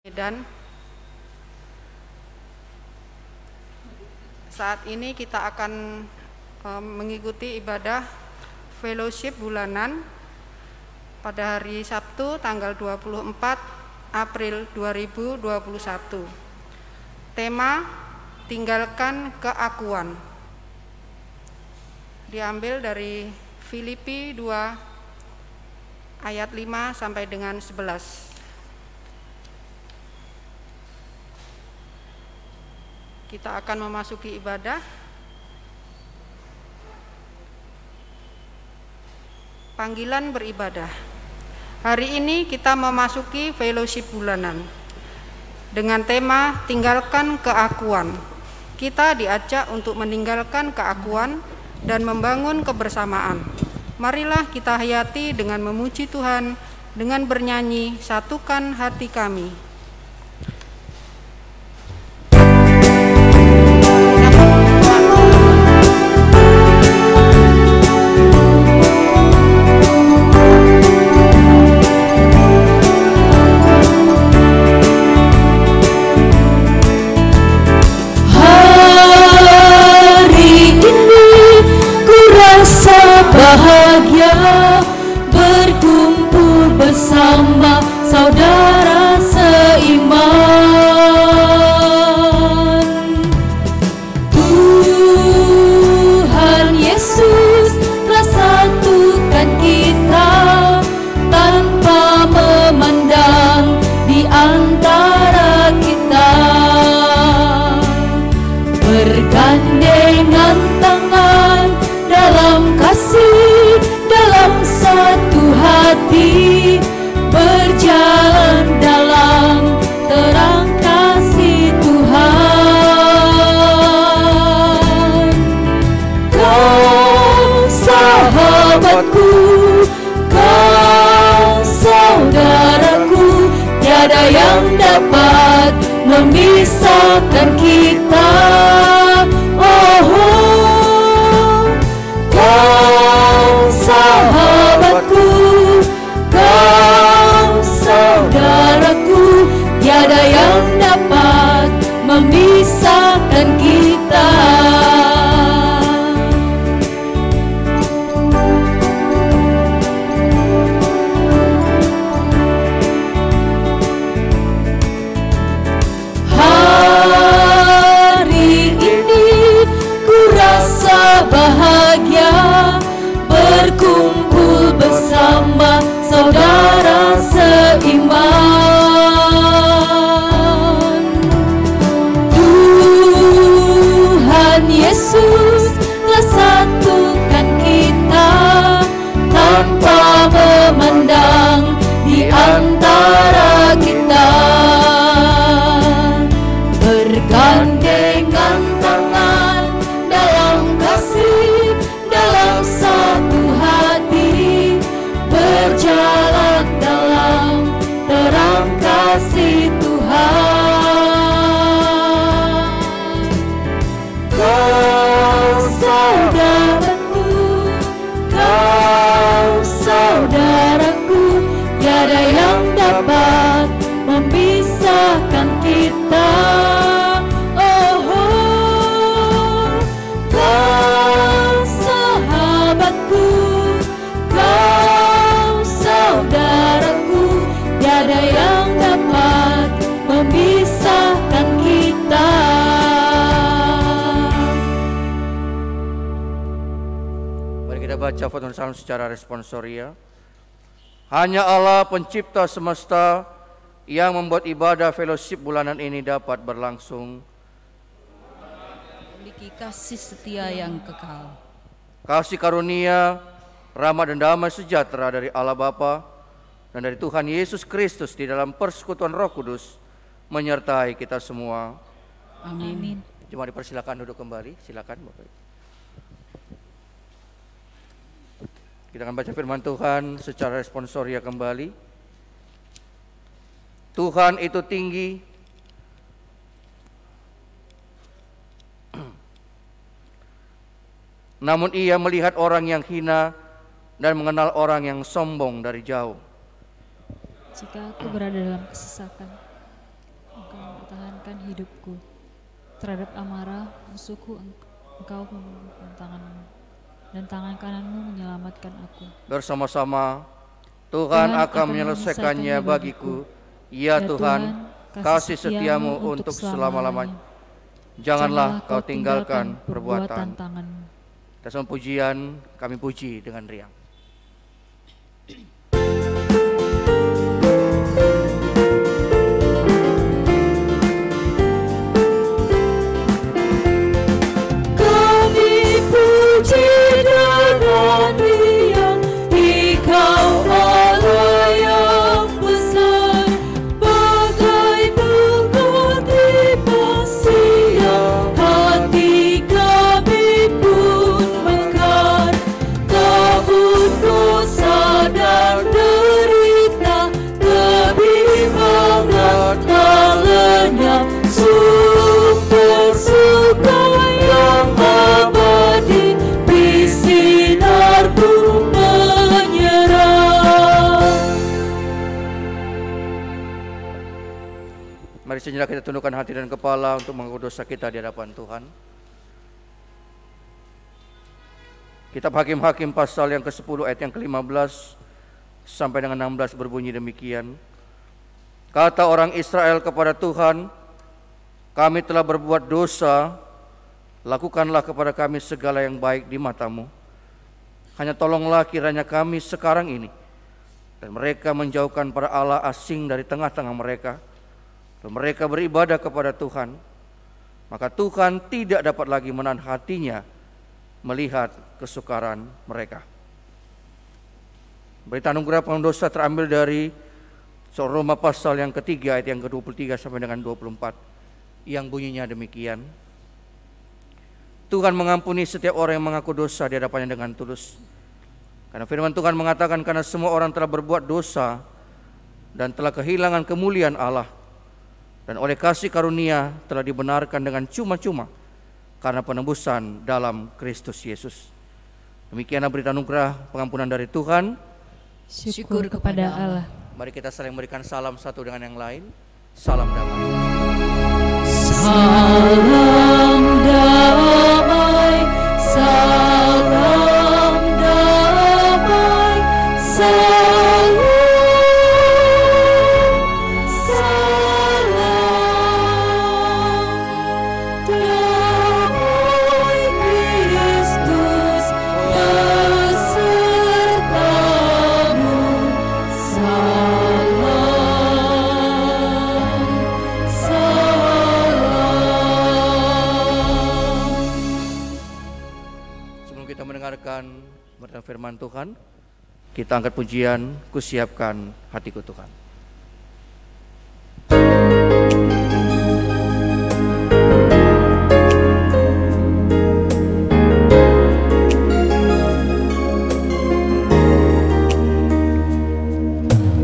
Dan saat ini kita akan mengikuti ibadah fellowship bulanan pada hari Sabtu tanggal 24 April 2021. Tema tinggalkan keakuan. Diambil dari Filipi 2 ayat 5 sampai dengan 11. Kita akan memasuki ibadah. Panggilan beribadah. Hari ini kita memasuki fellowship bulanan dengan tema tinggalkan keakuan. Kita diajak untuk meninggalkan keakuan dan membangun kebersamaan. Marilah kita hayati dengan memuji Tuhan, dengan bernyanyi, satukan hati kami. Bahagia berkumpul bersama saudara seiman. Tuhan Yesus telah satukan kita tanpa memandang di antara kita, bergandengan tangan dalam kasih, dalam satu hati, berjalan dalam terang kasih Tuhan. Kau sahabatku, kau saudaraku, tiada yang dapat memisahkan kita. Kau sahabatku, kau saudaraku, tiada yang dapat memisahkan kita. Hari ini ku rasa bahagia berkumpul bersama saudara seiman. Tuhan Yesus telah satukan kita tanpa memandang di antara kita, bergandengan tangan dalam kasih, dalam satu hati, berjalan dalam terang kasih Tuhan. Kau saudaraku, kau saudaraku, tiada yang dapat memisahkan kita. Tiada yang dapat memisahkan kita. Mari kita baca Fatun Salam secara responsoria. Hanya Allah pencipta semesta yang membuat ibadah fellowship bulanan ini dapat berlangsung. Memiliki kasih setia yang kekal. Kasih karunia, rahmat dan damai sejahtera dari Allah Bapa dan dari Tuhan Yesus Kristus di dalam persekutuan Roh Kudus menyertai kita semua. Amin. Cuma dipersilakan duduk kembali, silakan Bapak. Kita akan baca firman Tuhan secara responsoria kembali. Tuhan itu tinggi, namun Ia melihat orang yang hina dan mengenal orang yang sombong dari jauh. Jika aku berada dalam kesesakan, mempertahankan hidupku. Terhadap amarah musuhku engkau membentangkan tanganmu, dan tangan kananmu menyelamatkan aku. Bersama-sama Tuhan akan menyelesaikannya bagiku. Ya Tuhan, kasih setiamu untuk selama-lamanya. Janganlah kau tinggalkan perbuatan tanganmu. Dalam pujian kami puji dengan riang. Mari sejenak kita tundukkan hati dan kepala untuk mengaku dosa kita di hadapan Tuhan. Kitab Hakim-Hakim pasal yang ke-10 ayat yang ke-15 sampai dengan 16 berbunyi demikian. Kata orang Israel kepada Tuhan, kami telah berbuat dosa, lakukanlah kepada kami segala yang baik di matamu. Hanya tolonglah kiranya kami sekarang ini. Dan mereka menjauhkan para Allah asing dari tengah-tengah mereka. Dan mereka beribadah kepada Tuhan. Maka Tuhan tidak dapat lagi menahan hatinya melihat kesukaran mereka. Berita anugerah pengampun dosa terambil dari surah Roma pasal yang ketiga ayat yang ke-23 sampai dengan 24 yang bunyinya demikian. Tuhan mengampuni setiap orang yang mengaku dosa di hadapannya dengan tulus. Karena firman Tuhan mengatakan karena semua orang telah berbuat dosa dan telah kehilangan kemuliaan Allah, dan oleh kasih karunia telah dibenarkan dengan cuma-cuma karena penebusan dalam Kristus Yesus. Demikianlah berita anugerah pengampunan dari Tuhan. Syukur kepada Allah. Mari kita saling memberikan salam satu dengan yang lain. Salam damai. Salam damai, salam damai, salam, salam damai Kristus besertamu. Salam, Sebelum kita mendengarkan firman Tuhan, kita angkat pujian, kusiapkan hatiku Tuhan.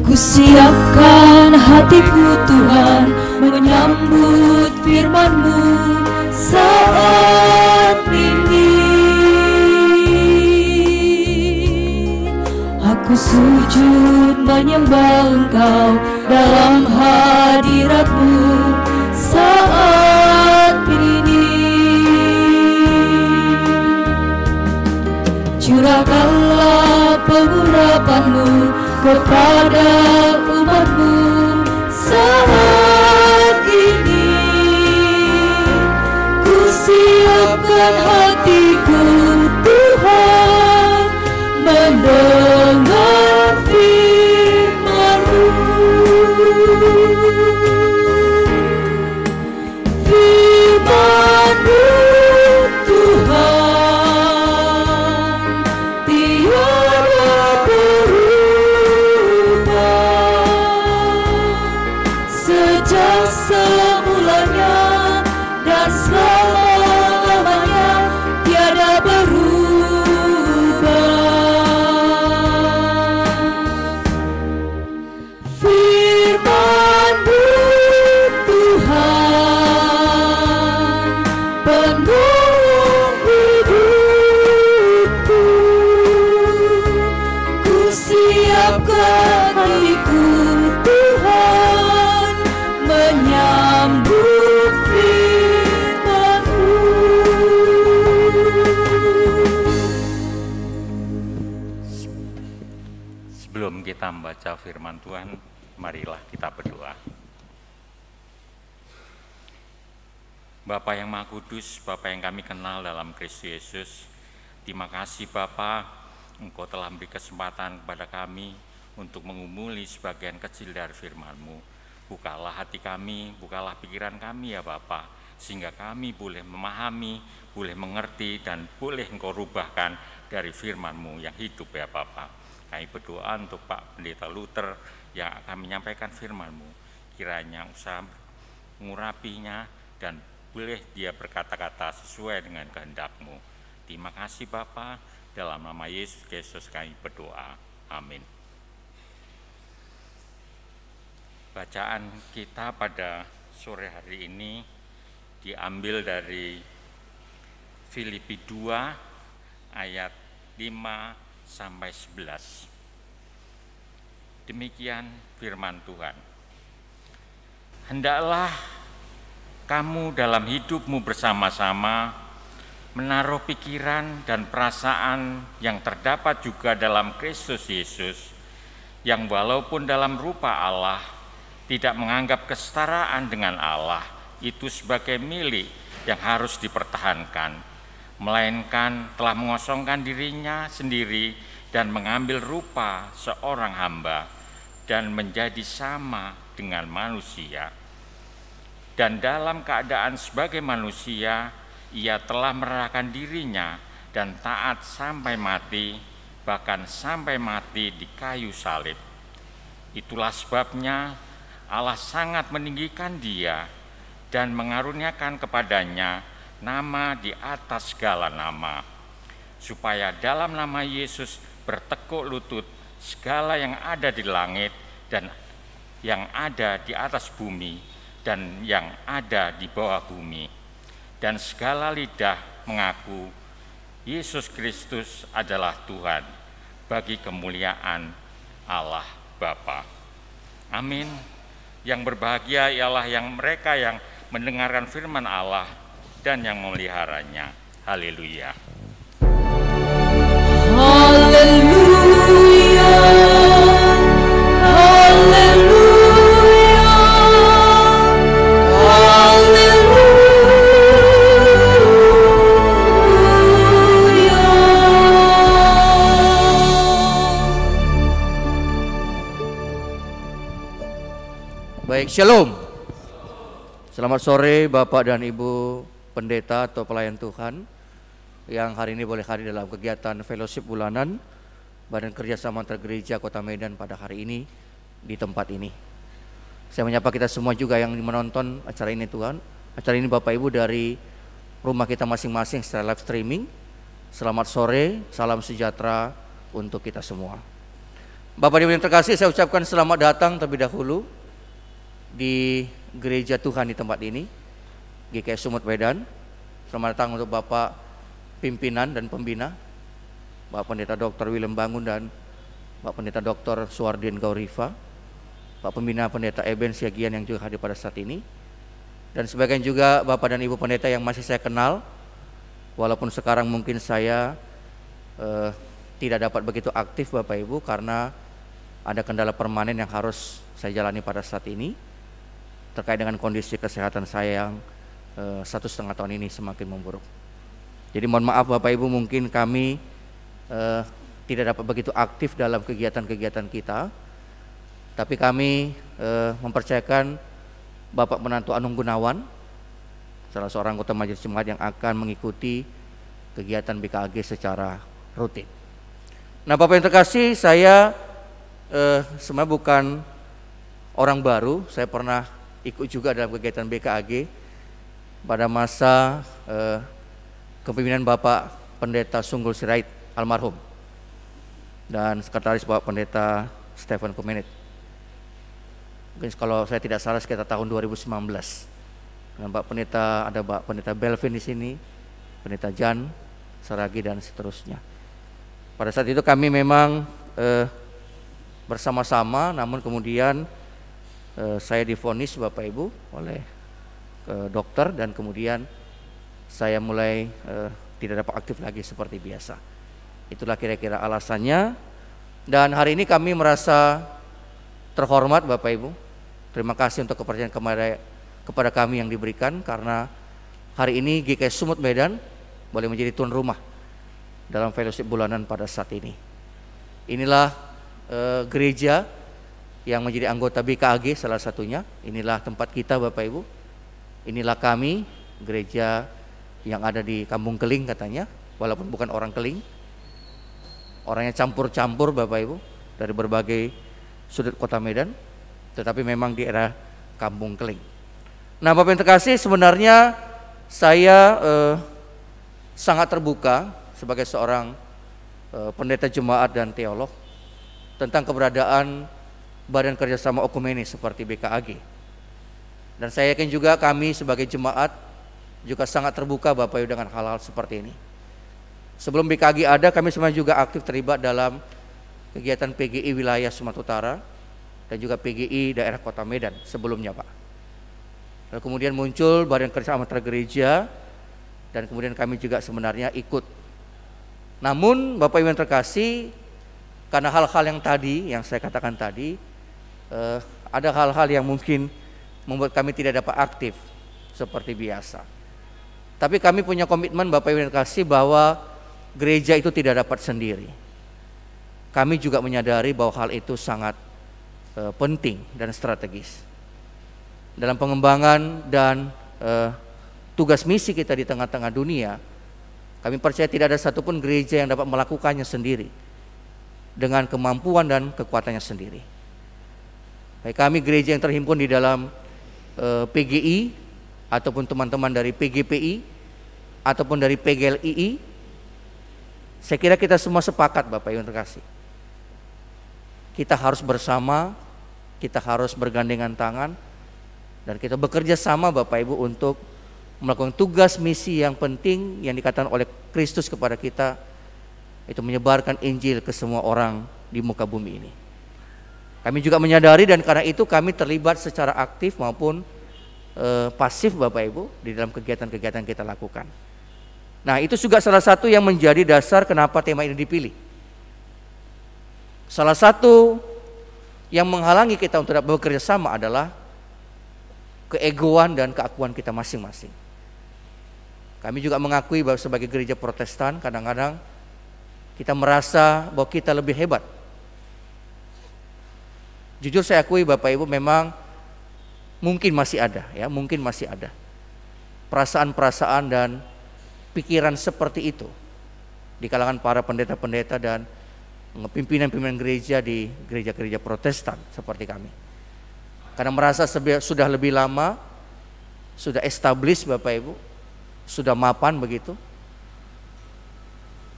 Kusiapkan hatiku Tuhan menyambut firman-Mu saat ini. Aku sujud menyembah Engkau dalam hadirat-Mu saat ini. Curahkanlah pengurapan-Mu kepada umat-Mu saat ini. Kusiapkan hatiku Tuhan mendengar firman-Mu. Firman-Mu Tuhan tiada sejak semulanya dan selama-lamanya Sebelum kita membaca firman Tuhan, marilah kita berdoa. Bapa yang Maha Kudus, Bapa yang kami kenal dalam Kristus Yesus, terima kasih Bapa, Engkau telah memberi kesempatan kepada kami untuk mengumuli sebagian kecil dari firman-Mu. Bukalah hati kami, bukalah pikiran kami ya Bapa, sehingga kami boleh memahami, boleh mengerti, dan boleh Engkau rubahkan dari firman-Mu yang hidup ya Bapa. Kami berdoa untuk Pak Pendeta Luther yang akan menyampaikan firman-Mu. Kiranya usaha mengurapinya dan boleh dia berkata-kata sesuai dengan kehendak-Mu. Terima kasih Bapa, dalam nama Yesus Kristus kami berdoa. Amin. Bacaan kita pada sore hari ini diambil dari Filipi 2 ayat 5 sampai 11. Demikian firman Tuhan. Hendaklah kamu dalam hidupmu bersama-sama menaruh pikiran dan perasaan yang terdapat juga dalam Kristus Yesus, yang walaupun dalam rupa Allah tidak menganggap kesetaraan dengan Allah itu sebagai milik yang harus dipertahankan, melainkan telah mengosongkan dirinya sendiri dan mengambil rupa seorang hamba dan menjadi sama dengan manusia. Dan dalam keadaan sebagai manusia, ia telah merendahkan dirinya dan taat sampai mati, bahkan sampai mati di kayu salib. Itulah sebabnya Allah sangat meninggikan dia dan mengaruniakan kepadanya nama di atas segala nama, supaya dalam nama Yesus bertekuk lutut segala yang ada di langit dan yang ada di atas bumi dan yang ada di bawah bumi, dan segala lidah mengaku Yesus Kristus adalah Tuhan, bagi kemuliaan Allah Bapa. Amin. Yang berbahagia ialah mereka yang mendengarkan firman Allah dan yang memeliharanya. Haleluya. Haleluya. Haleluya. Haleluya. Baik, shalom. Selamat sore Bapak dan Ibu pendeta atau pelayan Tuhan yang hari ini boleh hadir dalam kegiatan fellowship bulanan Badan Kerjasama Antar Gereja Kota Medan pada hari ini di tempat ini. Saya menyapa kita semua juga yang menonton acara ini Tuhan. Acara ini Bapak Ibu dari rumah kita masing-masing secara live streaming. Selamat sore, salam sejahtera untuk kita semua. Bapak Ibu yang terkasih, saya ucapkan selamat datang terlebih dahulu di gereja Tuhan di tempat ini, GKS Sumut Medan. Selamat datang untuk Bapak pimpinan dan pembina, Bapak Pendeta Dr. Willem Bangun dan Bapak Pendeta Dr. Suardin Gaurifa, Bapak Pembina Pendeta Eben Siagian yang juga hadir pada saat ini, dan sebagian juga Bapak dan Ibu Pendeta yang masih saya kenal, walaupun sekarang mungkin saya tidak dapat begitu aktif Bapak Ibu karena ada kendala permanen yang harus saya jalani pada saat ini terkait dengan kondisi kesehatan saya yang 1,5 tahun ini semakin memburuk. Jadi mohon maaf Bapak Ibu, mungkin kami tidak dapat begitu aktif dalam kegiatan-kegiatan kita, tapi kami mempercayakan Bapak Menantu Anung Gunawan, salah seorang anggota Majelis Jemaat yang akan mengikuti kegiatan BKAG secara rutin. Nah Bapak yang terkasih, saya sebenarnya bukan orang baru, saya pernah ikut juga dalam kegiatan BKAG pada masa kepemimpinan Bapak Pendeta Sunggul Sirait almarhum dan sekretaris Bapak Pendeta Stephen Kumenit. Mungkin kalau saya tidak salah sekitar tahun 2019. Dengan Bapak Pendeta, ada Bapak Pendeta Belvin di sini, Pendeta Jan, Saragi dan seterusnya. Pada saat itu kami memang bersama-sama, namun kemudian saya divonis Bapak Ibu oleh dokter dan kemudian saya mulai tidak dapat aktif lagi seperti biasa. Itulah kira-kira alasannya Dan hari ini kami merasa terhormat Bapak Ibu. Terima kasih untuk kepercayaan kepada kami yang diberikan, karena hari ini GKI Sumut Medan boleh menjadi tuan rumah dalam fellowship bulanan pada saat ini. Inilah gereja yang menjadi anggota BKAG salah satunya. Inilah tempat kita Bapak Ibu. Inilah kami, gereja yang ada di Kampung Keling katanya, walaupun bukan orang Keling. Orangnya campur-campur Bapak Ibu, dari berbagai sudut kota Medan, tetapi memang di era Kampung Keling. Nah Bapak yang terkasih, sebenarnya saya sangat terbuka sebagai seorang pendeta jemaat dan teolog tentang keberadaan Badan Kerjasama Okumene seperti BKAG. Dan saya yakin juga kami sebagai jemaat juga sangat terbuka Bapak Ibu dengan hal-hal seperti ini. Sebelum BKAG ada, kami sebenarnya juga aktif terlibat dalam kegiatan PGI wilayah Sumatera Utara dan juga PGI daerah Kota Medan sebelumnya Pak. Lalu kemudian muncul Badan Kerjasama Antar Gereja, dan kemudian kami juga sebenarnya ikut. Namun Bapak Ibu yang terkasih, karena hal-hal yang tadi, yang saya katakan tadi, ada hal-hal yang mungkin membuat kami tidak dapat aktif seperti biasa. Tapi kami punya komitmen Bapak Ibu yang terkasih bahwa gereja itu tidak dapat sendiri. Kami juga menyadari bahwa hal itu sangat penting dan strategis dalam pengembangan dan tugas misi kita di tengah-tengah dunia. Kami percaya tidak ada satupun gereja yang dapat melakukannya sendiri dengan kemampuan dan kekuatannya sendiri. Baik kami gereja yang terhimpun di dalam PGI, ataupun teman-teman dari PGPI, ataupun dari PGLII, saya kira kita semua sepakat Bapak Ibu yang terkasih. Kita harus bersama, kita harus bergandengan tangan, dan kita bekerja sama Bapak Ibu untuk melakukan tugas misi yang penting yang dikatakan oleh Kristus kepada kita, itu menyebarkan Injil ke semua orang di muka bumi ini. Kami juga menyadari, dan karena itu kami terlibat secara aktif maupun pasif Bapak Ibu di dalam kegiatan-kegiatan kita lakukan. Nah itu juga salah satu yang menjadi dasar kenapa tema ini dipilih. Salah satu yang menghalangi kita untuk bekerja sama adalah keegoan dan keakuan kita masing-masing. Kami juga mengakui bahwa sebagai gereja Protestan kadang-kadang kita merasa bahwa kita lebih hebat. Jujur saya akui Bapak Ibu, memang mungkin masih ada ya, mungkin masih ada perasaan-perasaan dan pikiran seperti itu di kalangan para pendeta-pendeta dan pimpinan-pimpinan gereja di gereja-gereja Protestan seperti kami. Karena merasa sudah lebih lama, sudah established Bapak Ibu, sudah mapan begitu,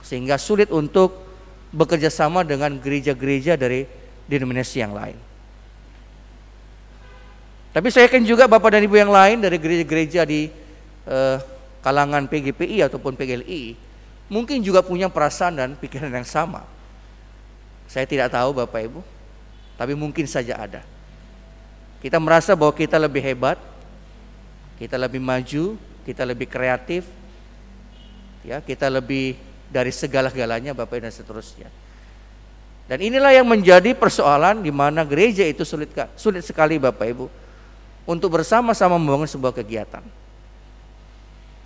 sehingga sulit untuk bekerja sama dengan gereja-gereja dari denominasi yang lain. Tapi saya yakin juga Bapak dan Ibu yang lain dari gereja-gereja di kalangan PGPI ataupun PGLI mungkin juga punya perasaan dan pikiran yang sama. Saya tidak tahu Bapak Ibu, tapi mungkin saja ada. Kita merasa bahwa kita lebih hebat, kita lebih maju, kita lebih kreatif, ya, kita lebih dari segala-galanya Bapak Ibu dan seterusnya. Dan inilah yang menjadi persoalan di mana gereja itu sulit sekali Bapak Ibu untuk bersama-sama membangun sebuah kegiatan.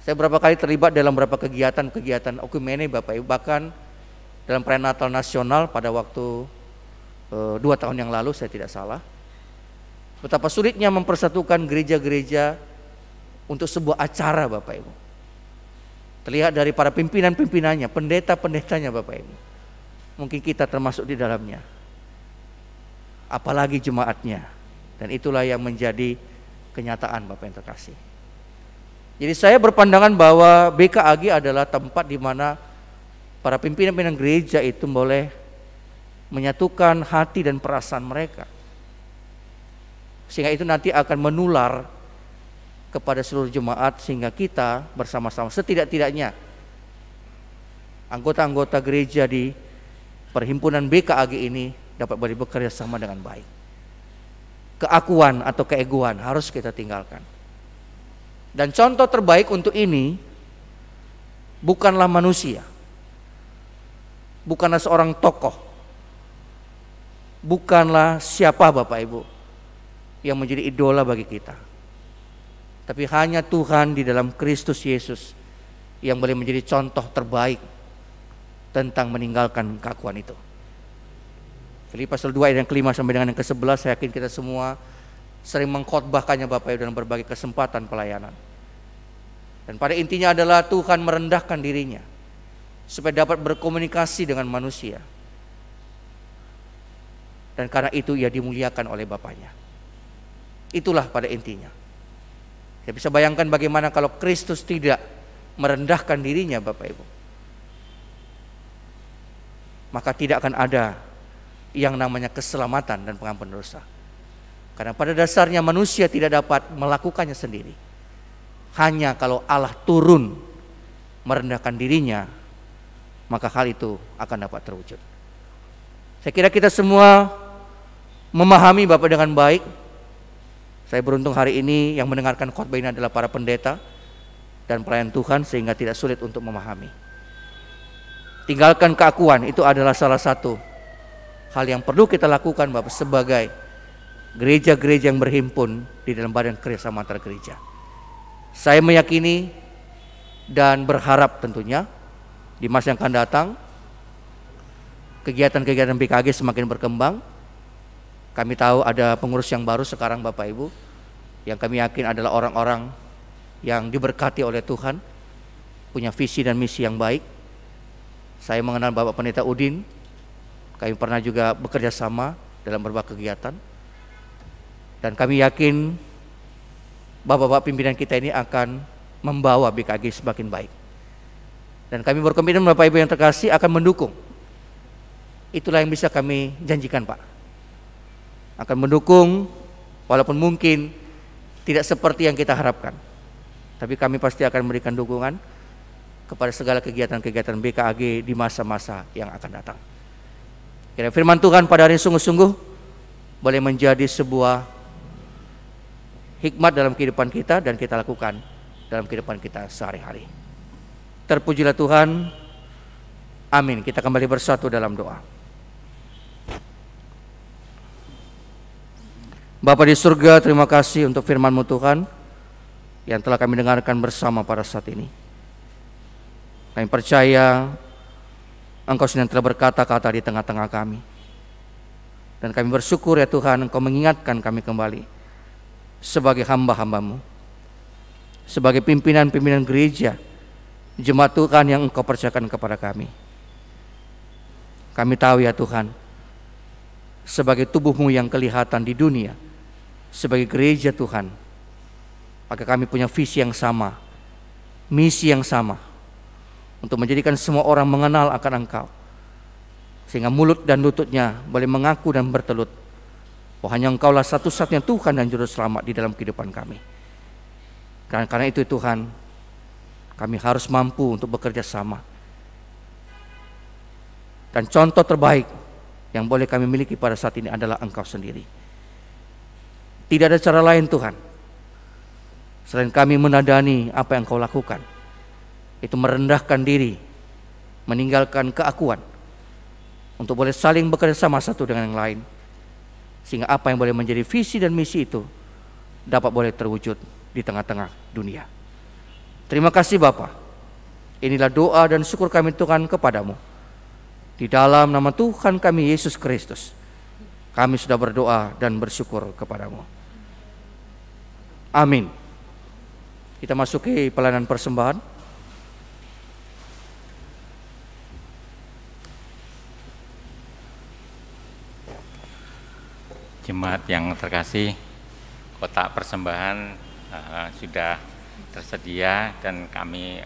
Saya berapa kali terlibat dalam beberapa kegiatan okumene Bapak Ibu, bahkan dalam prenatal nasional pada waktu 2 tahun yang lalu saya tidak salah. Betapa sulitnya mempersatukan gereja-gereja untuk sebuah acara Bapak Ibu. Terlihat dari para pimpinan-pimpinannya, pendeta-pendetanya Bapak Ibu. Mungkin kita termasuk di dalamnya. Apalagi jemaatnya. Dan itulah yang menjadi kenyataan Bapak yang terkasih. Jadi saya berpandangan bahwa BKAG adalah tempat di mana para pimpinan-pimpinan gereja itu boleh menyatukan hati dan perasaan mereka. Sehingga itu nanti akan menular kepada seluruh jemaat, sehingga kita bersama-sama setidak-tidaknya anggota-anggota gereja di perhimpunan BKAG ini dapat bekerja sama dengan baik. Keakuan atau keegoan harus kita tinggalkan. Dan contoh terbaik untuk ini bukanlah manusia, bukanlah seorang tokoh, bukanlah siapa Bapak Ibu yang menjadi idola bagi kita, tapi hanya Tuhan di dalam Kristus Yesus yang boleh menjadi contoh terbaik tentang meninggalkan keakuan itu. Filipi pasal 2 ayat yang kelima sampai dengan yang ke-11, saya yakin kita semua sering mengkhotbahkannya Bapak Ibu dalam berbagai kesempatan pelayanan. Dan pada intinya adalah Tuhan merendahkan dirinya supaya dapat berkomunikasi dengan manusia. Dan karena itu ia dimuliakan oleh Bapaknya. Itulah pada intinya. Saya bisa bayangkan bagaimana kalau Kristus tidak merendahkan dirinya Bapak Ibu. Maka tidak akan ada yang namanya keselamatan dan pengampunan dosa. Karena pada dasarnya manusia tidak dapat melakukannya sendiri. Hanya kalau Allah turun merendahkan dirinya, maka hal itu akan dapat terwujud. Saya kira kita semua memahami Bapak dengan baik. Saya beruntung hari ini yang mendengarkan khotbah ini adalah para pendeta dan pelayan Tuhan, sehingga tidak sulit untuk memahami. Tinggalkan keakuan itu adalah salah satu hal yang perlu kita lakukan Bapak sebagai gereja-gereja yang berhimpun di dalam badan kerjasama antar gereja. Saya meyakini dan berharap tentunya di masa yang akan datang kegiatan-kegiatan BKG semakin berkembang. Kami tahu ada pengurus yang baru sekarang Bapak Ibu, yang kami yakin adalah orang-orang yang diberkati oleh Tuhan, punya visi dan misi yang baik. Saya mengenal Bapak Pendeta Udin, kami pernah juga bekerja sama dalam berbagai kegiatan. Dan kami yakin Bapak-bapak pimpinan kita ini akan membawa BKG semakin baik. Dan kami berkomitmen Bapak Ibu yang terkasih akan mendukung. Itulah yang bisa kami janjikan Pak. Akan mendukung walaupun mungkin tidak seperti yang kita harapkan. Tapi kami pasti akan memberikan dukungan kepada segala kegiatan-kegiatan BKG di masa-masa yang akan datang. Kiranya firman Tuhan pada hari sungguh-sungguh boleh menjadi sebuah hikmat dalam kehidupan kita dan kita lakukan dalam kehidupan kita sehari-hari. Terpujilah Tuhan. Amin. Kita kembali bersatu dalam doa. Bapa di surga, terima kasih untuk firman-Mu Tuhan yang telah kami dengarkan bersama pada saat ini. Kami percaya Engkau sedang telah berkata-kata di tengah-tengah kami. Dan kami bersyukur ya Tuhan, Engkau mengingatkan kami kembali sebagai hamba-hamba-Mu, sebagai pimpinan-pimpinan gereja, jemaat Tuhan yang Engkau percayakan kepada kami. Kami tahu ya Tuhan, sebagai tubuh-Mu yang kelihatan di dunia, sebagai gereja Tuhan, maka kami punya visi yang sama, misi yang sama, untuk menjadikan semua orang mengenal akan Engkau, sehingga mulut dan lututnya boleh mengaku dan bertelut bahwa hanya Engkaulah satu-satunya Tuhan dan Juru Selamat di dalam kehidupan kami. Karena itu Tuhan, kami harus mampu untuk bekerja sama. Dan contoh terbaik yang boleh kami miliki pada saat ini adalah Engkau sendiri. Tidak ada cara lain Tuhan selain kami menadani apa yang Engkau lakukan, itu merendahkan diri, meninggalkan keakuan, untuk boleh saling bekerja sama satu dengan yang lain, sehingga apa yang boleh menjadi visi dan misi itu dapat boleh terwujud di tengah-tengah dunia. Terima kasih Bapa. Inilah doa dan syukur kami Tuhan kepadamu. Di dalam nama Tuhan kami Yesus Kristus, kami sudah berdoa dan bersyukur kepadamu. Amin. Kita masuki pelayanan persembahan. Jemaat yang terkasih, kotak persembahan sudah tersedia dan kami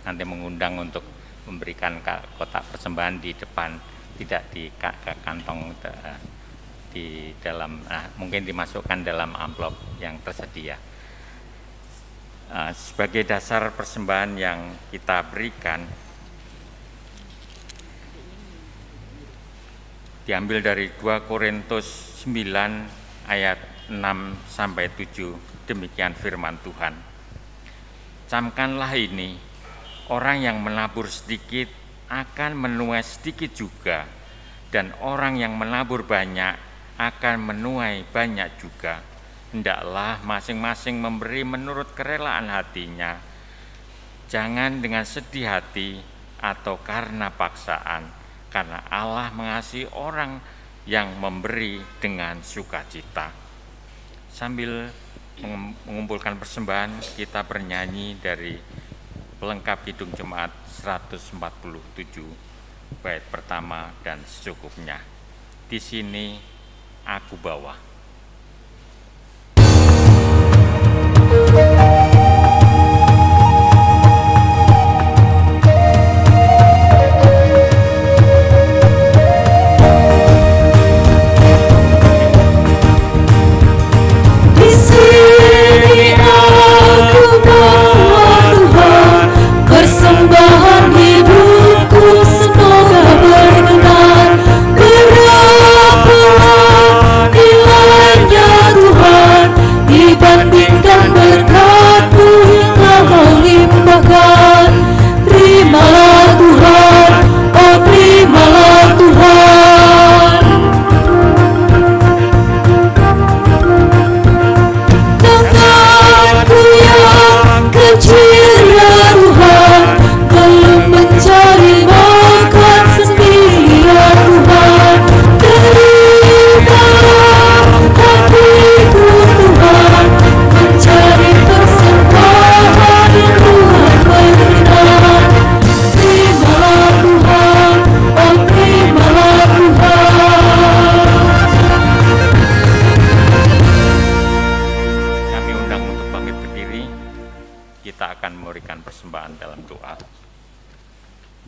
nanti mengundang untuk memberikan kotak persembahan di depan, tidak di kantong di dalam, mungkin dimasukkan dalam amplop yang tersedia. Sebagai dasar persembahan yang kita berikan diambil dari 2 Korintus 9 ayat 6 sampai 7. Demikian firman Tuhan. Camkanlah ini, orang yang menabur sedikit akan menuai sedikit juga, dan orang yang menabur banyak akan menuai banyak juga. Hendaklah masing-masing memberi menurut kerelaan hatinya, jangan dengan sedih hati atau karena paksaan, karena Allah mengasihi orang yang memberi dengan sukacita. Sambil mengumpulkan persembahan, kita bernyanyi dari pelengkap Kidung Jemaat 147 bait pertama dan secukupnya. Di sini aku bawa.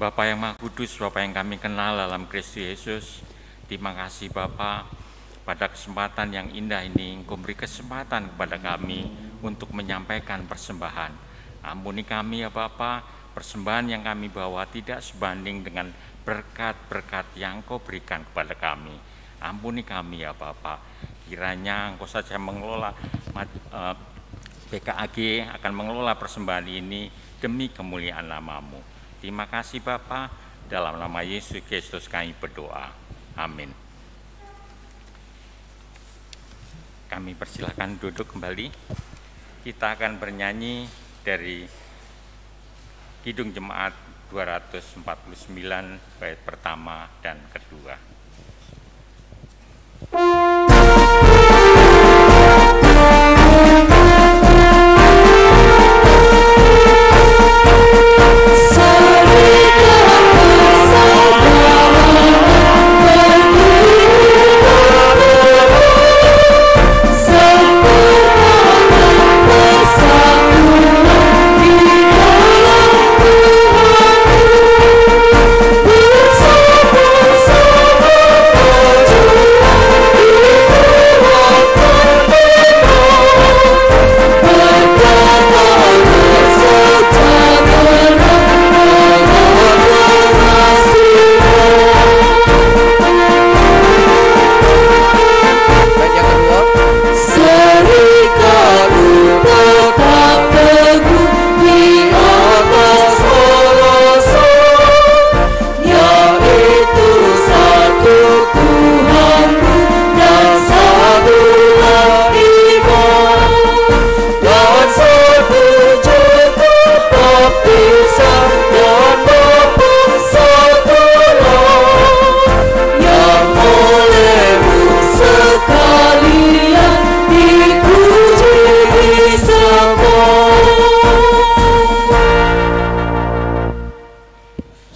Bapa yang Maha Kudus, Bapa yang kami kenal dalam Kristus Yesus, terima kasih Bapa pada kesempatan yang indah ini, Engkau beri kesempatan kepada kami untuk menyampaikan persembahan. Ampuni kami ya Bapa, persembahan yang kami bawa tidak sebanding dengan berkat-berkat yang Engkau berikan kepada kami. Ampuni kami ya Bapa, kiranya Engkau saja mengelola PKAG akan mengelola persembahan ini demi kemuliaan nama-Mu. Terima kasih Bapa, dalam nama Yesus Kristus kami berdoa. Amin. Kami persilahkan duduk kembali. Kita akan bernyanyi dari Kidung Jemaat 249 bait pertama dan kedua.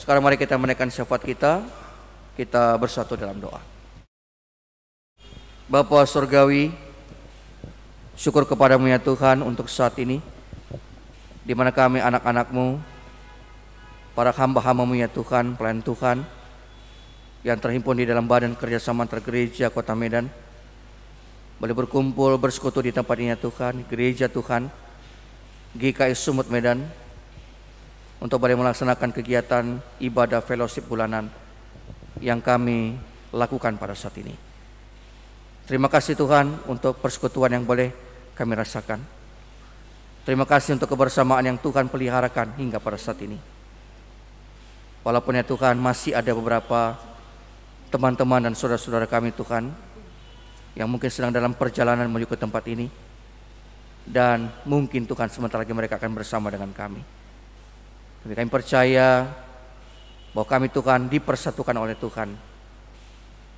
Sekarang mari kita menaikkan syafaat kita bersatu dalam doa. Bapa Surgawi, syukur kepadamu ya Tuhan untuk saat ini, di mana kami anak-anak-Mu, para hamba-hamba-Mu ya Tuhan, pelayan Tuhan, yang terhimpun di dalam badan kerjasama antar gereja Kota Medan, boleh berkumpul bersekutu di tempat ini ya Tuhan, gereja Tuhan, GKI Sumut Medan, untuk boleh melaksanakan kegiatan ibadah fellowship bulanan yang kami lakukan pada saat ini. Terima kasih Tuhan untuk persekutuan yang boleh kami rasakan. Terima kasih untuk kebersamaan yang Tuhan peliharakan hingga pada saat ini. Walaupun ya Tuhan masih ada beberapa teman-teman dan saudara-saudara kami Tuhan, yang mungkin sedang dalam perjalanan menuju ke tempat ini, dan mungkin Tuhan sebentar lagi mereka akan bersama dengan kami. Tapi kami percaya bahwa kami Tuhan dipersatukan oleh Tuhan,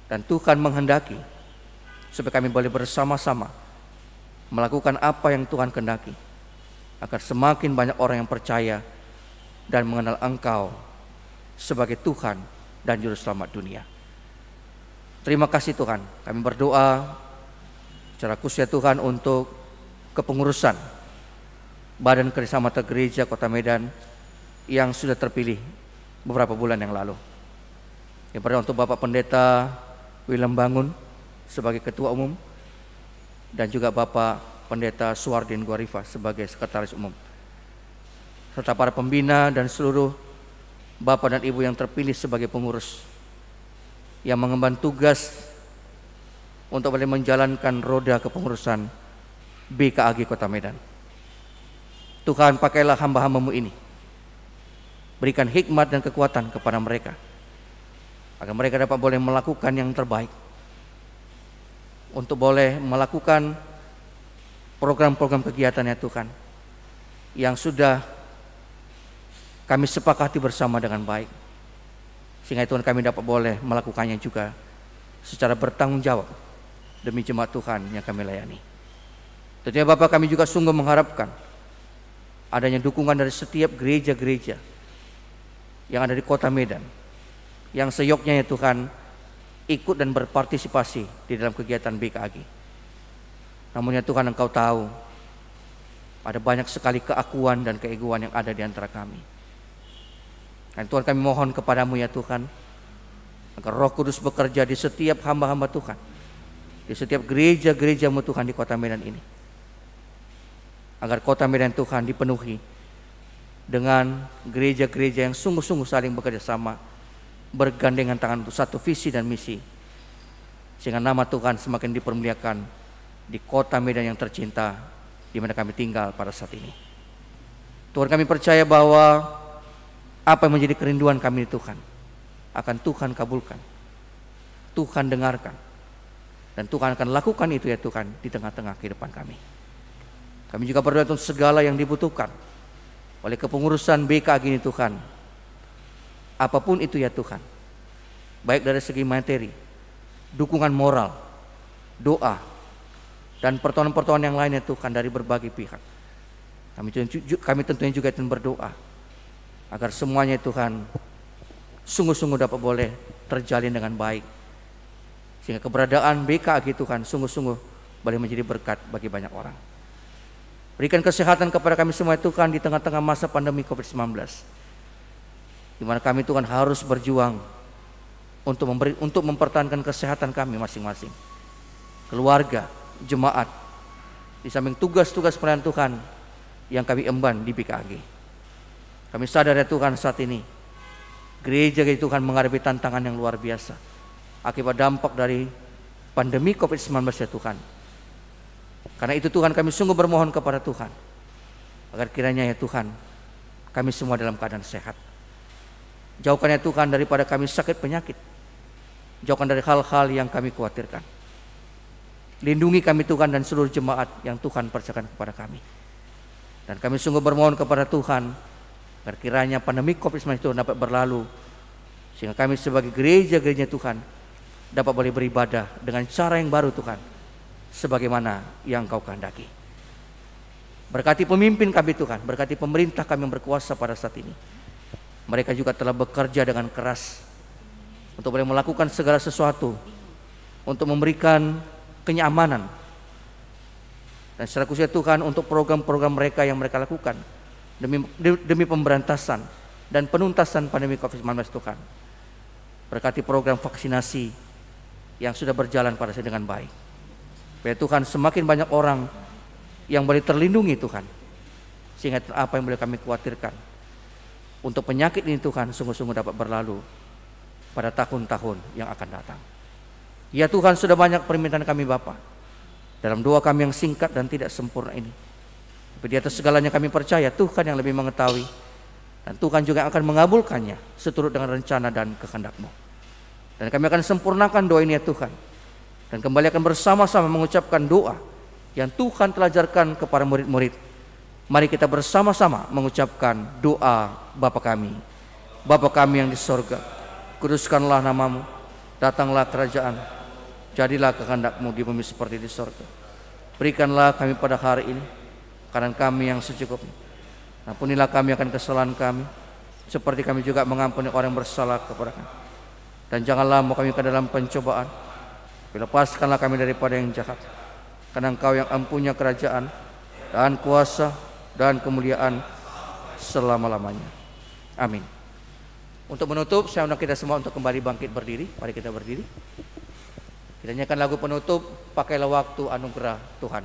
dan Tuhan menghendaki supaya kami boleh bersama-sama melakukan apa yang Tuhan kehendaki, agar semakin banyak orang yang percaya dan mengenal Engkau sebagai Tuhan dan Juru Selamat dunia. Terima kasih Tuhan, kami berdoa secara khusus ya Tuhan untuk kepengurusan Badan Kerjasama Gereja Kota Medan yang sudah terpilih beberapa bulan yang lalu. Yang pertama untuk Bapak Pendeta William Bangun sebagai Ketua Umum, dan juga Bapak Pendeta Suardin Guarifa sebagai Sekretaris Umum, serta para pembina dan seluruh Bapak dan Ibu yang terpilih sebagai pengurus yang mengemban tugas untuk boleh menjalankan roda kepengurusan BKAG Kota Medan. Tuhan, pakailah hamba-hamba-Mu ini, berikan hikmat dan kekuatan kepada mereka, agar mereka dapat boleh melakukan yang terbaik, untuk boleh melakukan program-program kegiatan ya Tuhan, yang sudah kami sepakati bersama dengan baik, sehingga Tuhan kami dapat boleh melakukannya juga secara bertanggung jawab demi jemaat Tuhan yang kami layani. Tentunya Bapak, kami juga sungguh mengharapkan adanya dukungan dari setiap gereja-gereja yang ada di Kota Medan, yang seyoknya ya Tuhan ikut dan berpartisipasi di dalam kegiatan BKAG. Namun ya Tuhan, Engkau tahu ada banyak sekali keakuan dan keegoan yang ada di antara kami. Dan Tuhan, kami mohon kepadamu ya Tuhan, agar Roh Kudus bekerja di setiap hamba-hamba Tuhan, di setiap gereja-gereja-Mu Tuhan di Kota Medan ini, agar Kota Medan Tuhan dipenuhi dengan gereja-gereja yang sungguh-sungguh saling bekerja sama, bergandengan tangan untuk satu visi dan misi, sehingga nama Tuhan semakin dipermuliakan di Kota Medan yang tercinta di mana kami tinggal pada saat ini. Tuhan, kami percaya bahwa apa yang menjadi kerinduan kami Tuhan akan Tuhan kabulkan, Tuhan dengarkan, dan Tuhan akan lakukan itu ya Tuhan di tengah-tengah kehidupan kami. Kami juga berdoa untuk segala yang dibutuhkan oleh kepengurusan BKAG ini Tuhan, apapun itu ya Tuhan, baik dari segi materi, dukungan moral, doa, dan pertolongan-pertolongan yang lainnya Tuhan dari berbagai pihak. Kami tentunya juga berdoa agar semuanya Tuhan sungguh-sungguh dapat boleh terjalin dengan baik, sehingga keberadaan BKAG Tuhan sungguh-sungguh boleh menjadi berkat bagi banyak orang. Berikan kesehatan kepada kami semua Tuhan di tengah-tengah masa pandemi COVID-19, di mana kami Tuhan harus berjuang untuk mempertahankan kesehatan kami masing-masing, keluarga, jemaat, di samping tugas-tugas pelayanan Tuhan yang kami emban di BKAG. Kami sadar ya Tuhan, saat ini gereja Tuhan menghadapi tantangan yang luar biasa akibat dampak dari pandemi COVID-19 ya Tuhan. Karena itu Tuhan, kami sungguh bermohon kepada Tuhan agar kiranya ya Tuhan kami semua dalam keadaan sehat. Jauhkan ya Tuhan daripada kami sakit penyakit, jauhkan dari hal-hal yang kami khawatirkan. Lindungi kami Tuhan dan seluruh jemaat yang Tuhan percayakan kepada kami. Dan kami sungguh bermohon kepada Tuhan agar kiranya pandemi COVID-19 itu dapat berlalu, sehingga kami sebagai gereja-gereja Tuhan dapat boleh beribadah dengan cara yang baru Tuhan, sebagaimana yang Engkau kehendaki. Berkati pemimpin kami Tuhan, berkati pemerintah kami yang berkuasa pada saat ini. Mereka juga telah bekerja dengan keras untuk boleh melakukan segala sesuatu untuk memberikan kenyamanan, dan secara khusus Tuhan untuk program-program mereka yang mereka lakukan demi pemberantasan dan penuntasan pandemi COVID-19 Tuhan. Berkati program vaksinasi yang sudah berjalan pada saya dengan baik. Biar Tuhan semakin banyak orang yang boleh terlindungi Tuhan, sehingga apa yang boleh kami khawatirkan untuk penyakit ini Tuhan sungguh-sungguh dapat berlalu pada tahun-tahun yang akan datang. Ya Tuhan, sudah banyak permintaan kami Bapa dalam doa kami yang singkat dan tidak sempurna ini. Tapi di atas segalanya kami percaya Tuhan yang lebih mengetahui, dan Tuhan juga akan mengabulkannya seturut dengan rencana dan kehendak-Mu. Dan kami akan sempurnakan doa ini ya Tuhan. Dan kembali akan bersama-sama mengucapkan doa yang Tuhan telah ajarkan kepada murid-murid. Mari kita bersama-sama mengucapkan doa Bapa kami. Bapa kami yang di sorga, kuduskanlah namamu, datanglah kerajaan, jadilah kehendak-mu di bumi seperti di sorga. Berikanlah kami pada hari ini makanan kami yang secukupnya. Ampunilah kami akan kesalahan kami, seperti kami juga mengampuni orang yang bersalah kepada kami. Dan janganlah mau kami ke dalam pencobaan, lepaskanlah kami daripada yang jahat. Karena Engkau yang empunya kerajaan dan kuasa dan kemuliaan selama-lamanya. Amin. Untuk menutup, saya undang kita semua untuk kembali bangkit berdiri. Mari kita berdiri. Kita nyanyikan lagu penutup, pakailah waktu anugerah Tuhan.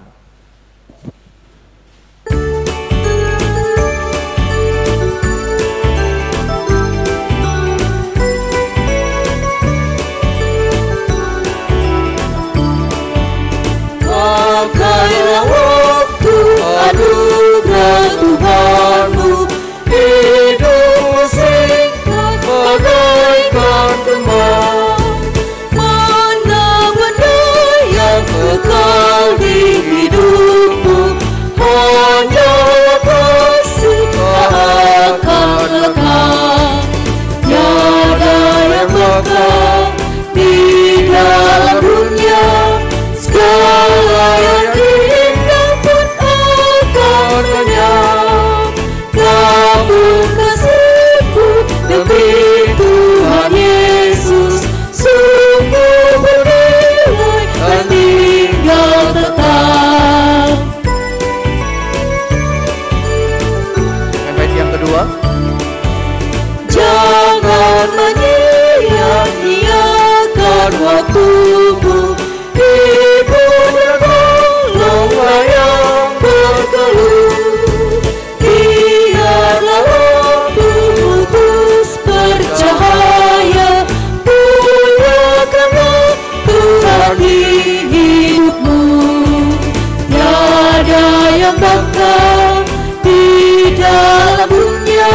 Pakailah waktu anugerah Tuhanmu, hidupmu singkat bagaikan kembang. Mana benda yang kekal di hidupmu, hanyalah kasih tak akan lekang. Tiada yang bakal di dalam dunia, segala yang diinginkan pun akan lenyap. Namun kasih-Mu demi Tuhan Yesus sungguh bernilai dan tinggal tetap. Bait yang kedua. Jangan menyia-nyiakan waktumu, tolonglah yang berkeluh. Biarlah waktumu terus bercahaya, muliakanlah Tuhan di hidupmu. Tiada yang bakal di dalam dunia,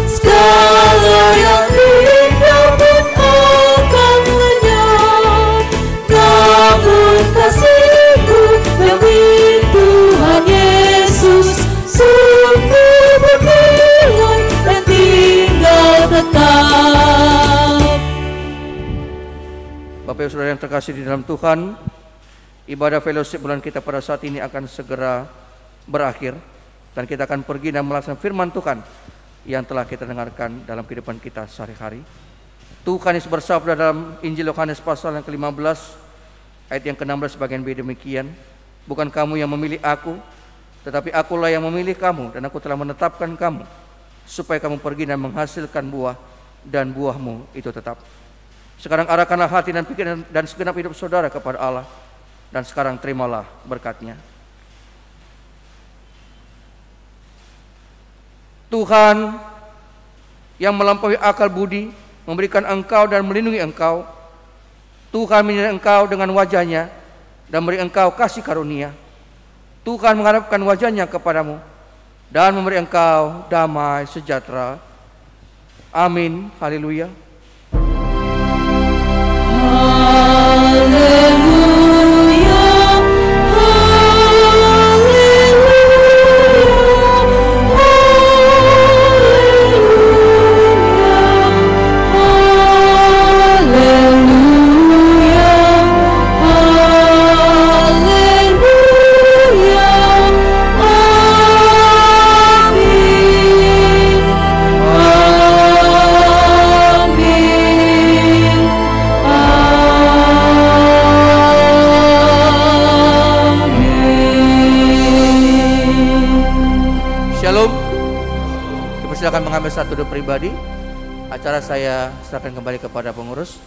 segala yang indah pun akan lenyap. Namun kasih-Mu demi Tuhan Yesus sungguh bernilai dan tinggal tetap. Bapak Ibu Saudara yang terkasih di dalam Tuhan, ibadah fellowship bulan kita pada saat ini akan segera berakhir, dan kita akan pergi dan melaksanakan firman Tuhan yang telah kita dengarkan dalam kehidupan kita sehari-hari. Tuhan Yesus bersabda dalam Injil Yohanes pasal yang ke-15 ayat yang ke-16 bagian B demikian, bukan kamu yang memilih aku, tetapi akulah yang memilih kamu, dan aku telah menetapkan kamu supaya kamu pergi dan menghasilkan buah, dan buahmu itu tetap. Sekarang arahkanlah hati dan pikiran dan segenap hidup saudara kepada Allah, dan sekarang terimalah berkat-Nya. Tuhan yang melampaui akal budi memberikan engkau dan melindungi engkau. Tuhan menyertai engkau dengan wajah-Nya dan memberi engkau kasih karunia. Tuhan mengharapkan wajah-Nya kepadamu dan memberi engkau damai sejahtera. Amin. Haleluya. Silakan mengambil satu duduk pribadi. Acara saya serahkan kembali kepada pengurus.